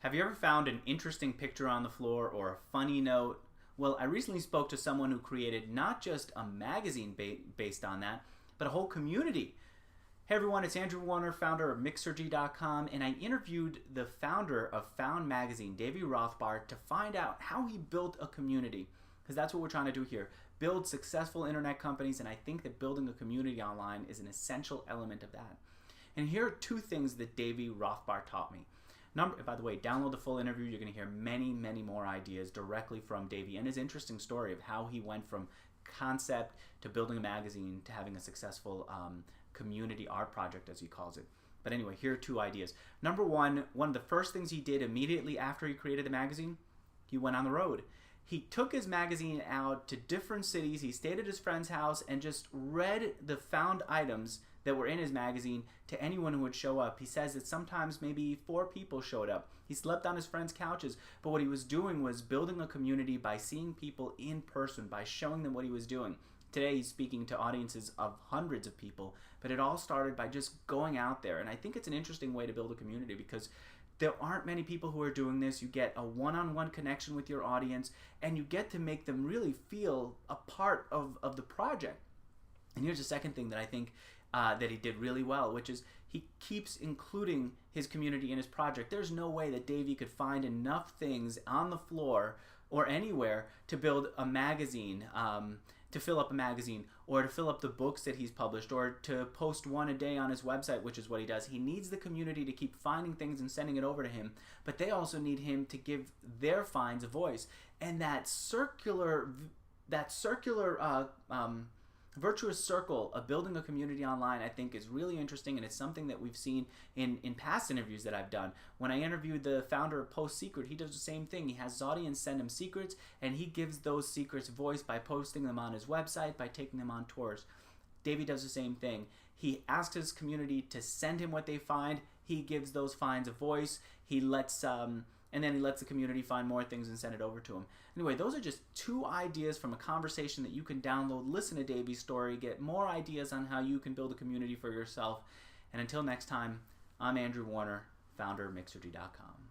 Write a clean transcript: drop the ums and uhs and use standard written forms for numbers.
Have you ever found an interesting picture on the floor or a funny note? Well, I recently spoke to someone who created not just a magazine based on that, but a whole community. Hey everyone, it's Andrew Warner, founder of Mixergy.com, and I interviewed the founder of Found Magazine, Davy to find out how he built a community. Because that's what we're trying to do here. Build successful internet companies, and I think that building a community online is an essential element of that. And here are two things that Davy taught me. By the way, download the full interview. You're going to hear many, many more ideas directly from Davy and his interesting story of how he went from concept to building a magazine to having a successful community art project, as he calls it. But anyway, here are two ideas. Number one of the first things he did immediately after he created the magazine, he went on the road. He took his magazine out to different cities. He stayed at his friend's house and just read the found items that were in his magazine to anyone who would show up. He says that sometimes maybe 4 people showed up. He slept on his friends' couches, but what he was doing was building a community by seeing people in person, by showing them what he was doing. Today he's speaking to audiences of hundreds of people, but it all started by just going out there. And I think it's an interesting way to build a community because there aren't many people who are doing this. You get a one-on-one connection with your audience, and you get to make them really feel a part of the project. And here's the second thing that I think that he did really well, which is he keeps including his community in his project. There's no way that Davy could find enough things on the floor or anywhere to build a magazine, to fill up a magazine, or to fill up the books that he's published, or to post one a day on his website, which is what he does. He needs the community to keep finding things and sending it over to him, but they also need him to give their finds a voice. And that circular virtuous circle of building a community online, I think, is really interesting, and it's something that we've seen in past interviews that I've done. When I interviewed the founder of Post Secret, he does the same thing. He has his audience send him secrets, and he gives those secrets voice by posting them on his website, by taking them on tours. Davy does the same thing. He asks his community to send him what they find. He gives those finds a voice. And then he lets the community find more things and send it over to him. Anyway, those are just 2 ideas from a conversation that you can download, listen to Davy's story, get more ideas on how you can build a community for yourself. And until next time, I'm Andrew Warner, founder of Mixergy.com.